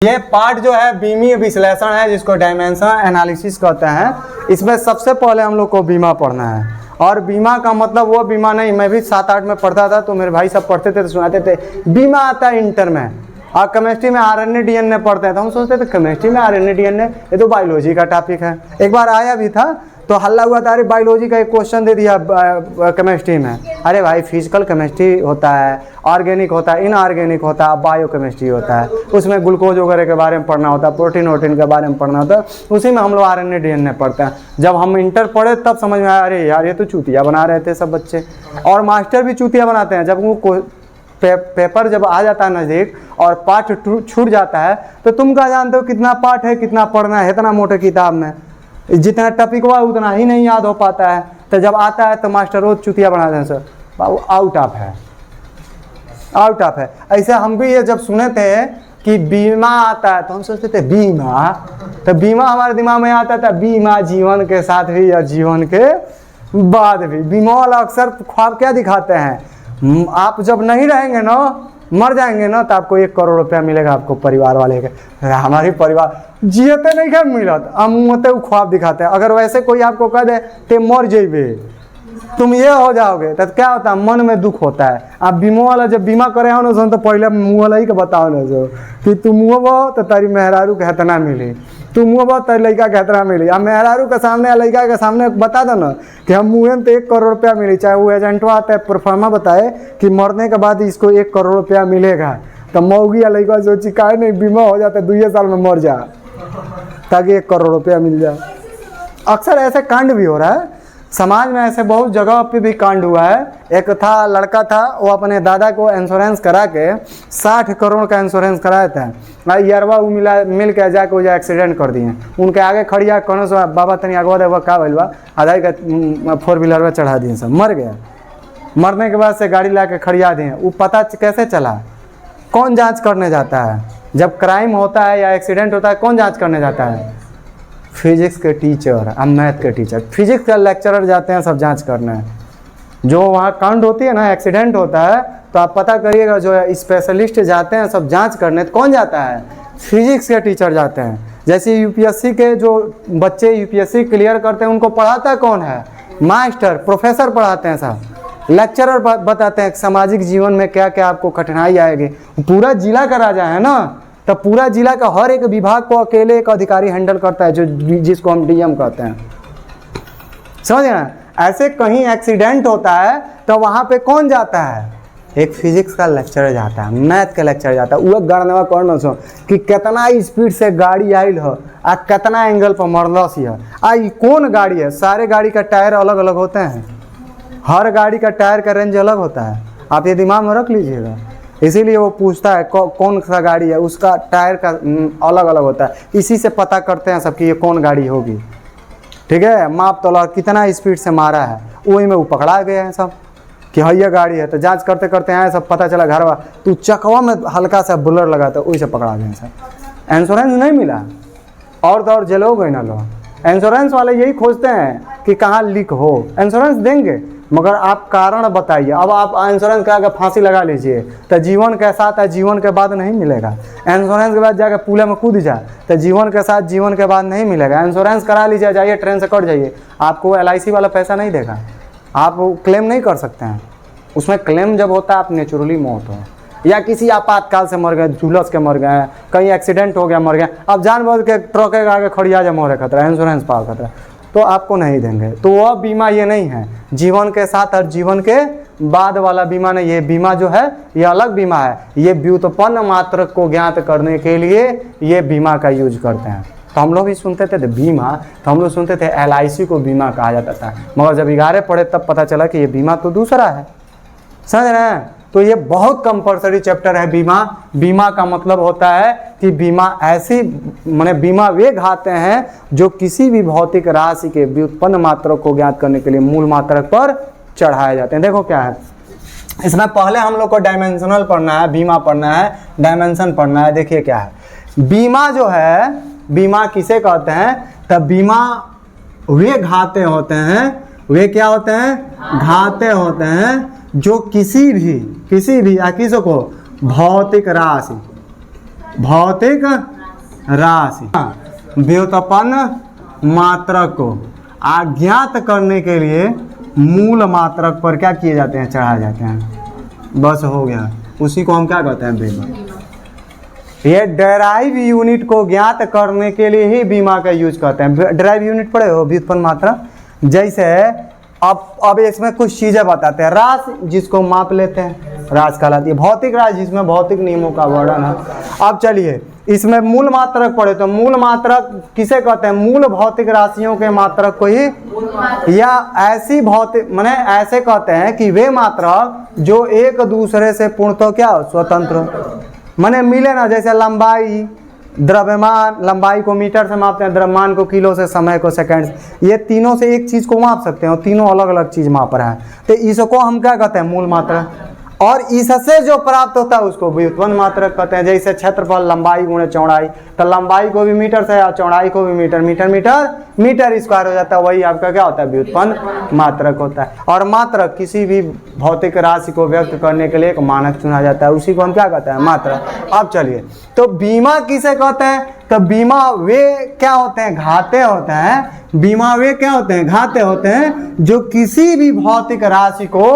ये पार्ट जो है बीमीय विश्लेषण है, जिसको डायमेंशन एनालिसिस कहते हैं। इसमें सबसे पहले हम लोग को बीमा पढ़ना है। और बीमा का मतलब वो बीमा नहीं, मैं भी 7-8 में पढ़ता था तो मेरे भाई सब पढ़ते थे तो सुनाते थे बीमा आता है इंटर में। और केमिस्ट्री में आरएनए डीएनए पढ़ते हैं तो हम सोचते थे केमिस्ट्री में आरएनए डीएनए ये तो बायोलॉजी का टॉपिक है। एक बार आया भी था तो हल्ला हुआ था, अरे बायोलॉजी का एक क्वेश्चन दे दिया केमिस्ट्री में। अरे भाई फिजिकल केमिस्ट्री होता है, ऑर्गेनिक होता है, इनऑर्गेनिक होता है, बायो केमिस्ट्री होता है, उसमें ग्लूकोज वगैरह के बारे में पढ़ना होता है, प्रोटीन वोटीन के बारे में पढ़ना होता है, उसी में हम लोग आरएनए डीएनए पढ़ते हैं। जब हम इंटर पढ़े तब समझ में आया अरे यार ये तो चूतिया बना रहे थे सब बच्चे, और मास्टर भी चूतिया बनाते हैं। जब वो पेपर जब आ जाता है नज़दीक और पाठ छूट जाता है तो तुम क्या जानते हो कितना पाठ है, कितना पढ़ना है। इतना मोटे किताब में जितना टॉपिक हुआ उतना ही नहीं याद हो पाता है। तो जब आता है तो मास्टर रोज चुतिया बना दें सर, बाबू आउट ऑफ है, आउट ऑफ है। ऐसे हम भी ये जब सुने थे कि बीमा आता है तो हम सोचते थे बीमा, तो बीमा हमारे दिमाग में आता था बीमा जीवन के साथ भी या जीवन के बाद भी। बीमा वाला अक्सर ख्वाब क्या दिखाते हैं, आप जब नहीं रहेंगे ना, मर जाएंगे ना, तो आपको 1 करोड़ रुपया मिलेगा आपको परिवार वाले के। हमारी परिवार जियते नहीं क्या मिलत, हम ख्वाब दिखाते हैं। अगर वैसे कोई आपको कह दे ते मर जेबे तुम ये हो जाओगे तो क्या होता है, मन में दुख होता है। आप बीमा वाला जब बीमा करे हो ना तो पहले मुँह वाला ही के बताओ ना जो कि तुम मुँह तो तारी मेहरारू के हतना मिली, तुम मुँह तारी लड़का के हतना मिली। अब मेहरारू के सामने या लड़का के सामने बता दो ना कि हम मुँह में तो 1 करोड़ रुपया मिली, चाहे वो एजेंटवा आता है परफॉर्मा बताए कि मरने के बाद इसको 1 करोड़ रुपया मिलेगा, तो मौगी या लड़का सोची काहे नहीं बीमा हो जाता है 2 साल में मर जा ताकि 1 करोड़ रुपया मिल जाए। अक्सर ऐसे कांड भी हो रहा है समाज में, ऐसे बहुत जगह पे भी कांड हुआ है। एक था लड़का था, वो अपने दादा को इंश्योरेंस करा के 60 करोड़ का इंश्योरेंस कराया था। यारवा वो मिल के जाके वो एक्सीडेंट कर दिए। उनके आगे खड़िया कौन सा बाबा तनी अगवा देवा का भइल बा, आधा का 4 व्हीलर में चढ़ा दिए, सब मर गया। मरने के बाद से गाड़ी ला के खड़िया दिए। वो पता कैसे चला, कौन जाँच करने जाता है जब क्राइम होता है या एक्सीडेंट होता है, कौन जाँच करने जाता है? फिजिक्स के टीचर और मैथ के टीचर, फिजिक्स का लेक्चरर जाते हैं सब जांच करने। जो वहाँ कांड होती है ना, एक्सीडेंट होता है, तो आप पता करिएगा जो स्पेशलिस्ट जाते हैं सब जांच करने, तो कौन जाता है? फिजिक्स के टीचर जाते हैं। जैसे यूपीएससी के जो बच्चे यूपीएससी क्लियर करते हैं उनको पढ़ाता कौन है? मास्टर, प्रोफेसर पढ़ाते हैं सब। लेक्चरर बताते हैं सामाजिक जीवन में क्या क्या आपको कठिनाई आएगी। पूरा जिला का राजा है ना, तो पूरा जिला का हर एक विभाग को अकेले एक अधिकारी हैंडल करता है, जो जिसको हम डीएम कहते हैं। समझ ना? ऐसे कहीं एक्सीडेंट होता है तो वहाँ पे कौन जाता है? एक फिजिक्स का लेक्चर जाता है, मैथ का लेक्चर जाता है। वो गणना करना सो कि कितना स्पीड से गाड़ी आयल हो आ कितना एंगल पर मरलस है, आ कौन गाड़ी है। सारे गाड़ी का टायर अलग अलग होते हैं, हर गाड़ी का टायर का रेंज अलग होता है, आप ये दिमाग में रख लीजिएगा। इसीलिए वो पूछता है कौन सा गाड़ी है, उसका टायर का अलग अलग होता है। इसी से पता करते हैं सब कि ये कौन गाड़ी होगी। ठीक है, माप तोला कितना स्पीड से मारा है, वही में वो पकड़ा गए हैं सब कि हाँ ये गाड़ी है। तो जांच करते करते आए सब, पता चला घरवा तू चकवा में हल्का सा बुलर लगा तो वही से पकड़ा गए सब। इंश्योरेंस नहीं मिला और तो और जेलो गए ना लोग। इंश्योरेंस वाले यही खोजते हैं कि कहाँ लीक हो। इंश्योरेंस देंगे मगर आप कारण बताइए। अब आप इंश्योरेंस करा के फांसी लगा लीजिए तो जीवन के साथ है, जीवन के बाद नहीं मिलेगा। इंश्योरेंस के बाद जाके पुल में कूद जाए तो जीवन के साथ, जीवन के बाद नहीं मिलेगा। इंश्योरेंस करा लीजिए, जाइए ट्रेन से कट जाइए, आपको LIC वाला पैसा नहीं देगा, आप क्लेम नहीं कर सकते हैं। उसमें क्लेम जब होता है आप नेचुरली मौत हो या किसी आपातकाल से मर गए, झुलस के मर गए, कहीं एक्सीडेंट हो गया मर गए, अब जानबूझ के ट्रक के आगे खड़िया जा मोरे खतरा, इंश्योरेंस पावर खतरा, तो आपको नहीं देंगे। तो वह बीमा ये नहीं है जीवन के साथ और जीवन के बाद वाला बीमा नहीं। ये बीमा जो है ये अलग बीमा है। ये व्युत्पन्न मात्रक को ज्ञात करने के लिए ये बीमा का यूज करते हैं। तो हम लोग भी सुनते थे बीमा, तो हम लोग सुनते थे LIC को बीमा कहा जाता था, मगर जब 11 पढ़े तब पता चला कि ये बीमा तो दूसरा है। समझ रहे हैं? तो ये बहुत कंपलसरी चैप्टर है बीमा। बीमा का मतलब होता है कि बीमा ऐसी माने बीमा वे घाते हैं जो किसी भी भौतिक राशि के व्युत्पन्न मात्रक को ज्ञात करने के लिए मूल मात्रक पर चढ़ाए जाते हैं। देखो क्या है इसमें, पहले हम लोग को डायमेंशनल पढ़ना है, बीमा पढ़ना है, डायमेंशन पढ़ना है। देखिए क्या है, बीमा जो है, बीमा किसे कहते हैं? तब बीमा वे घाते होते हैं, वे क्या होते हैं? घाते होते हैं जो किसी भी किसी को भौतिक राशि भौतिक राशि व्युत्पन्न मात्रक को अज्ञात करने के लिए मूल मात्रक पर क्या किए जाते हैं, चढ़ाए जाते हैं। बस हो गया, उसी को हम क्या कहते हैं, बीमा। ये डेराइव यूनिट को ज्ञात करने के लिए ही बीमा का यूज करते हैं। डेराइव यूनिट पढ़े हो, व्युत्पन्न मात्रक। जैसे अब इसमें कुछ चीजें बताते हैं। राशि जिसको माप लेते हैं राशि कहलाती है। भौतिक राशि जिसमें भौतिक नियमों का वर्णन है। अब चलिए इसमें मूल मात्रक पढ़े तो मूल मात्रक किसे कहते हैं, मूल भौतिक राशियों के मात्रक को ही, या ऐसी भौतिक माने ऐसे कहते हैं कि वे मात्रक जो एक दूसरे से पूर्णतः क्या स्वतंत्र माने मिले ना। जैसे लंबाई, द्रव्यमान, लंबाई को मीटर से मापते हैं, द्रव्यमान को किलो से, समय को सेकंड से। ये तीनों से एक चीज को माप सकते हैं और तीनों अलग अलग चीज माप रहा है, तो इसको हम क्या कहते हैं, मूल मात्रक। और इससे जो प्राप्त होता है उसको व्युत्पन्न मात्रक कहते हैं। जैसे क्षेत्रफल लंबाई गुणे चौड़ाई, तो लंबाई को भी मीटर से और चौड़ाई को भी metre, metre metre metre square हो जाता है, वही आपका क्या होता है, व्युत्पन्न मात्रक होता है। और मात्रक किसी भी भौतिक राशि को व्यक्त करने के लिए एक मानक चुना जाता है, उसी को हम क्या कहते हैं, मात्रक। अब चलिए तो बीमा किसे कहते हैं, तो बीमा वे क्या होते हैं, घाते होते हैं। बीमा वे क्या होते हैं, घाते होते हैं, जो किसी भी भौतिक राशि को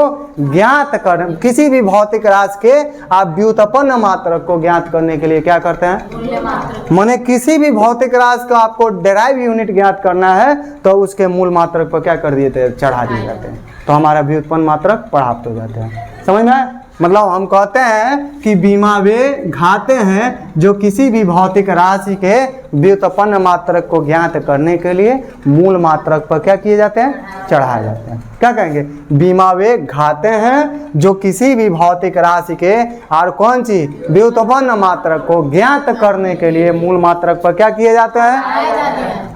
ज्ञात कर, किसी भी भौतिक राशि के आप व्युत्पन्न मात्रक को ज्ञात करने के लिए क्या करते हैं, माने किसी भी भौतिक राशि का आपको डेराइव यूनिट ज्ञात करना है तो उसके मूल मात्रक पर क्या कर दिए थे, चढ़ा दिए जाते हैं, तो हमारा व्युत्पन्न मात्रक प्राप्त हो जाते हैं। समझ में, मतलब हम कहते हैं कि बीमा वे घाते हैं जो किसी भी भौतिक राशि के व्युत्पन्न मात्रक को ज्ञात करने के लिए मूल मात्रक पर क्या किए जाते हैं, चढ़ाए जाते हैं। क्या कहेंगे, बीमा वे घाते हैं जो किसी भी भौतिक राशि के और कौन सी व्युत्पन्न मात्रक को ज्ञात करने के लिए मूल मात्रक पर क्या किए जाते हैं,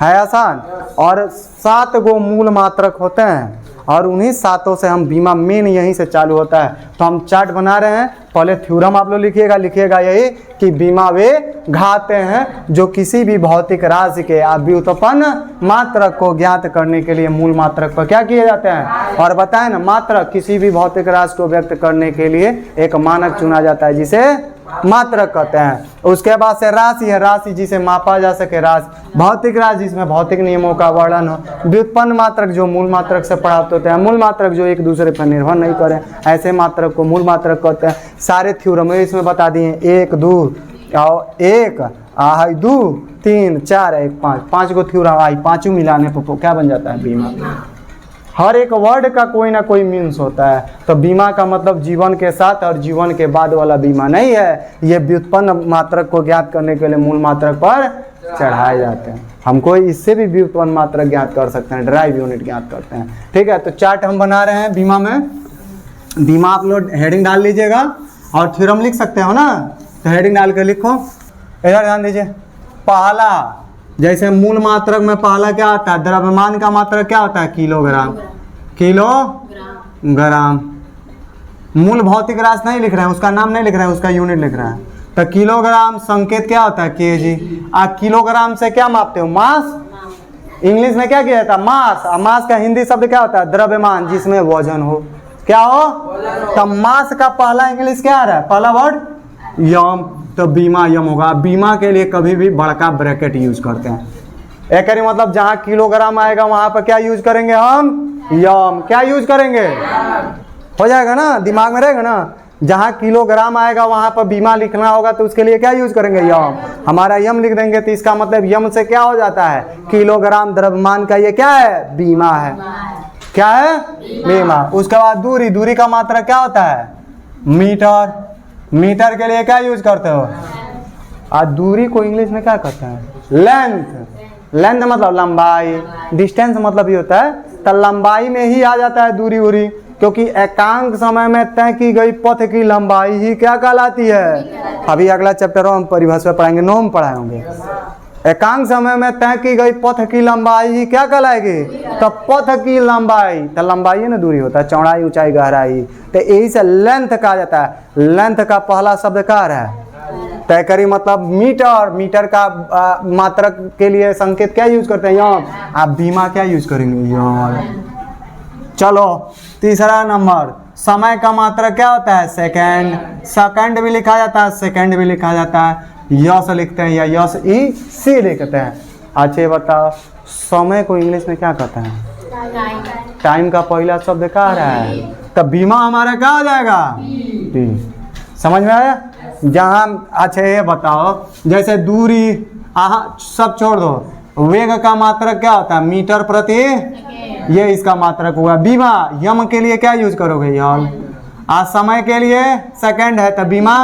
है आसान। और 7 गो मूल मात्रक होते हैं और उन्हीं 7 से हम बीमा मेन यहीं से चालू होता है। तो हम चार्ट बना रहे हैं, पहले थ्योरम आप लोग लिखिएगा यही कि बीमा वे घाते हैं जो किसी भी भौतिक राशि के व्युत्पन्न मात्रक को ज्ञात करने के लिए मूल मात्रक पर क्या किए जाते हैं। और बताएं ना, मात्रक किसी भी भौतिक राशि को व्यक्त करने के लिए एक मानक चुना जाता है जिसे मात्रक कहते हैं। उसके बाद से राशि है, राशि जिसे मापा जा सके, राशि। भौतिक राशि जिसमें भौतिक नियमों का वर्णन हो। व्युत्पन्न मात्रक जो मूल मात्रक से प्राप्त होते हैं, मूल मात्रक जो एक दूसरे पर निर्भर नहीं करें, ऐसे मात्रक को मूल मात्रक कहते हैं। सारे थ्योरम इसमें बता दिए, 1 2 और 1 2 3 4 1 5, 5 गो थ्योरम आई, पांचों मिलाने पर क्या बन जाता है, बीमा। हर एक वर्ड का कोई ना कोई मीन्स होता है, तो बीमा का मतलब जीवन के साथ और जीवन के बाद वाला बीमा नहीं है। ये व्युत्पन्न मात्रक को ज्ञात करने के लिए मूल मात्रक पर चढ़ाए जाते हैं। हमको इससे भी व्युत्पन्न मात्रक ज्ञात कर सकते हैं, डेराइव यूनिट ज्ञात करते हैं। ठीक है, तो चार्ट हम बना रहे हैं बीमा में। बीमा आप लोग हेडिंग डाल लीजिएगा और थ्योरम लिख सकते हो ना, तो हेडिंग डाल कर लिखो। इधर ध्यान दीजिए, पहला जैसे मूल मात्रक में पहला क्या आता है, द्रव्यमान का मात्रक क्या होता है, किलोग्राम। किलोग्राम मूल भौतिक राशि नहीं लिख रहे हैं, उसका नाम नहीं लिख रहे हैं, उसका यूनिट लिख रहे हैं। तो किलोग्राम संकेत क्या होता है, केजी। किलोग्राम से क्या मापते हो, मास। इंग्लिश में क्या किया जाता है, मास। मास का हिंदी शब्द क्या होता है, द्रव्यमान, जिसमें वजन हो। क्या हो, तो मास का पहला इंग्लिश क्या आ रहा है, पहला वर्ड यम, तो बीमा यम होगा। बीमा के लिए कभी भी बड़का ब्रैकेट यूज करते हैं। एक मतलब जहां किलोग्राम आएगा वहां पर क्या यूज करेंगे हम, यम। क्या यूज करेंगे, हो जाएगा ना, दिमाग में रहेगा ना। जहां किलोग्राम आएगा वहां पर बीमा लिखना होगा तो उसके लिए क्या यूज करेंगे, यम। हमारा यम लिख देंगे तो इसका मतलब यम से क्या हो जाता है, किलोग्राम द्रव्यमान का ये क्या है, बीमा है। क्या है, बीमा। उसके बाद दूरी, दूरी का मात्रक क्या होता है, मीटर। मीटर के लिए क्या यूज करते हो, और दूरी को इंग्लिश में क्या कहते हैं, लेंथ। लेंथ मतलब लंबाई, डिस्टेंस मतलब ये होता है, तो लंबाई में ही आ जाता है दूरी उरी, क्योंकि एकांक समय में तय की गई पथ की लंबाई ही क्या कहलाती है। अभी अगला चैप्टर हम परिभाषा पढ़ाएंगे, 9 में पढ़ाए होंगे। एकांक समय में तय की गई पथ की लंबाई ही क्या कहलाएगी, तो पथ की लंबाई। तो लंबाई है ना, दूरी होता है, चौड़ाई ऊंचाई गहराई, तो यही से लेंथ कहा जाता है। लेंथ का पहला शब्द क्या है, तय करी, मतलब मीटर। मीटर का मात्रक के लिए संकेत क्या यूज करते हैं, यम। आप बीमा क्या यूज करेंगे, यम। चलो तीसरा नंबर, समय का मात्रक क्या होता है, सेकंड। सेकंड भी लिखा जाता है, सेकंड भी लिखा जाता है। यस लिखते हैं या यस ई सी लिखते हैं। अच्छा ये बताओ समय को इंग्लिश में क्या कहते हैं? टाइम का पहला शब्द क्या आ रहा है? तब बीमा हमारा क्या हो जाएगा? टी। समझ में आया? जहाँ अच्छा ये बताओ जैसे दूरी सब छोड़ दो, वेग का मात्रक क्या होता है? मीटर प्रति, ये इसका मात्रक हुआ। बीमा यम के लिए क्या यूज करोगे? यल। आज समय के लिए सेकंड है तो बीमा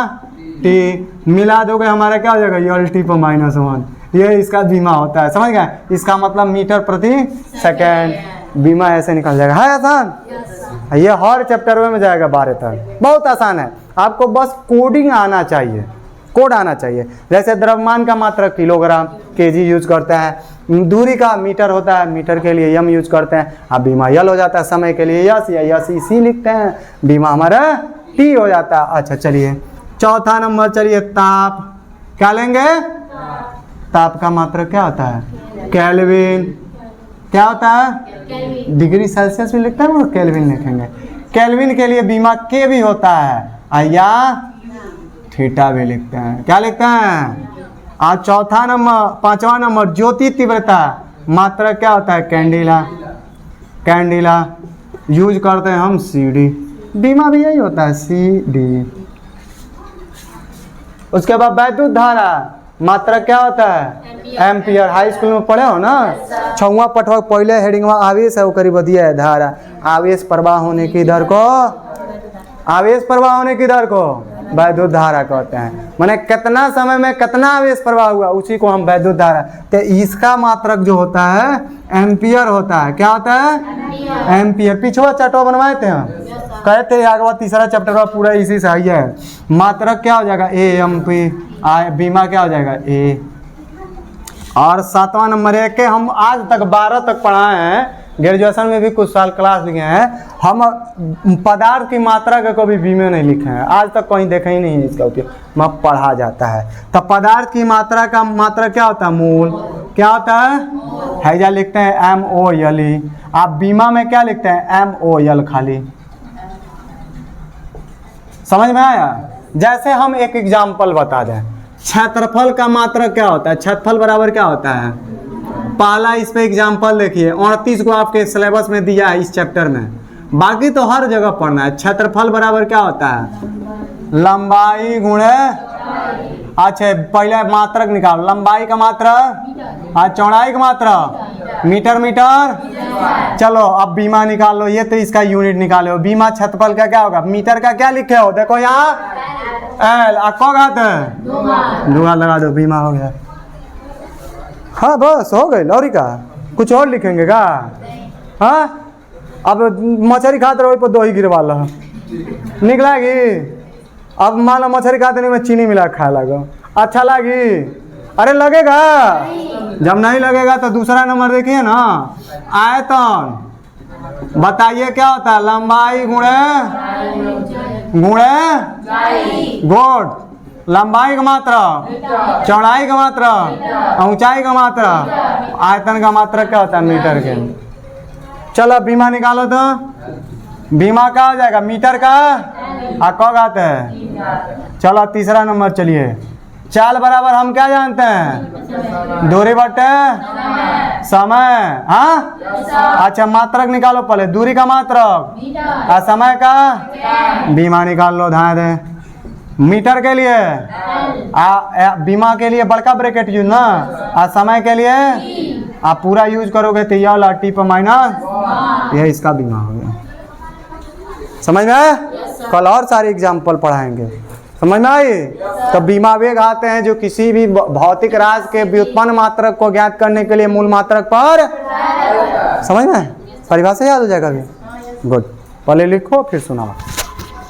टी, मिला दोगे हमारा क्या हो जाएगा? यल टी पर -1, ये इसका बीमा होता है। समझ गए? इसका मतलब मीटर प्रति सेकंड, बीमा ऐसे निकल जाएगा। है आसान? ये हर चैप्टर में जाएगा 12 तक, बहुत आसान है। आपको बस कोडिंग आना चाहिए, कोड आना चाहिए। जैसे द्रव्यमान का मात्रक किलोग्राम, केजी यूज करते हैं। दूरी का मीटर होता है, मीटर के लिए यम यूज करते हैं। अब बीमा यल हो जाता है। समय के लिए यस या यस सी लिखते हैं, बीमा हमारा टी हो जाता है। अच्छा चलिए चौथा नंबर, चलिए ताप। क्या लेंगे? ताप का मात्रक क्या होता है? केल्विन। क्या होता है? डिग्री सेल्सियस भी लिखते हैं और केल्विन लिखेंगे। केल्विन के लिए बीमा के भी होता है या थीटा भी लिखते हैं। क्या लिखते हैं? आज चौथा नंबर, पांचवा नंबर ज्योति तीव्रता मात्रक क्या होता है? कैंडिला। कैंडिला यूज करते हैं हम सी डी, बीमा भी यही होता है सी डी। उसके बाद वैद्युत धारा मात्रक क्या होता है? एम्पियर। हाई स्कूल में पढ़े हो ना? 6वां पठवा पहले हेडिंग में आवेश है, वो करीब दिया है धारा। आवेश प्रवाह होने की दर को, आवेश प्रवाह होने की दर को वैद्युत धारा कहते हैं। माने कितना समय में कितना आवेश प्रवाह हुआ, उसी को हम वैद्युत धारा। तो इसका मात्रक जो होता है एम्पियर होता है। क्या होता है? एम्पियर। पिछवा चैप्टर बनवाए थे हम, कहते हैं आगे तीसरा चैप्टर पूरा इसी से आई है। मात्रक क्या हो जाएगा? A M P. बीमा क्या हो जाएगा? ए। और 7वां नंबर है कि हम आज तक 12 तक पढ़ाए हैं, ग्रेजुएशन में भी कुछ साल क्लास लिए हैं हम, पदार्थ की मात्रा का कभी बीमे नहीं लिखे हैं, आज तक कहीं देखा ही नहीं है इसका उपयोग, वहाँ पढ़ा जाता है। तो पदार्थ की मात्रा का मात्रा क्या होता है? मोल। क्या होता है? हैजा लिखते हैं MOL। आप बीमा में क्या लिखते हैं? MOL खाली। समझ में आया? जैसे हम एक एग्जाम्पल बता दें, क्षेत्रफल का मात्रक क्या होता है? क्षेत्रफल बराबर क्या होता है? पहला इस पे एग्जाम्पल देखिए, 29 को आपके सिलेबस में दिया है इस चैप्टर में, बाकी तो हर जगह पढ़ना है। क्षेत्रफल बराबर क्या होता है? लंबाई गुणे, अच्छा पहले मात्रक निकालो, लंबाई का मात्रक और चौड़ाई का मात्रक मीटर मीटर। चलो अब बीमा निकाल लो, ये तो इसका यूनिट निकालो। बीमा क्षेत्रफल का क्या होगा? मीटर का क्या लिखे हो? देखो यहाँ एल, आपको दुआ लगा दो, बीमा हो गया। हाँ बस हो गई। लौरी का कुछ और लिखेंगे का? हाँ अब मछली खाते रहो पर 2 ही गिरवा लो, निकलेगी। अब मान लो मछली खाते नहीं में चीनी मिला खाए लगा, अच्छा लगी? अरे लगेगा। जब नहीं लगेगा तो दूसरा नंबर देखिए ना, आयतन। बताइए क्या होता है? लंबाई गुणे गोट, लंबाई का मात्रा, चौड़ाई का मात्रा, ऊंचाई का मात्रा, आयतन का मात्रा क्या होता है? मीटर के। चलो बीमा निकालो तो बीमा क्या हो जाएगा? मीटर का कब आते हैं? चलो तीसरा नंबर, चलिए चाल बराबर हम क्या जानते हैं? दूरी बटे समय। हाँ अच्छा मात्रक निकालो पहले, दूरी का मात्रक और समय का बीमा निकाल लो। ध्यान दें मीटर के लिए बीमा के लिए बड़का ब्रैकेट यूज ना, और समय के लिए आप पूरा यूज करोगे तो यल और टी पर माइनस, यह इसका बीमा हो गया। समझ में आए? कल और सारे एग्जाम्पल पढ़ाएंगे, समझ में आई? तो बीमा वेग आते हैं जो किसी भी भौतिक राशि के व्युत्पन्न मात्रक को ज्ञात करने के लिए मूल मात्रक पर, समझ में? परिभाषा याद हो जाएगा अभी? गुड, पहले लिखो फिर सुनाओ।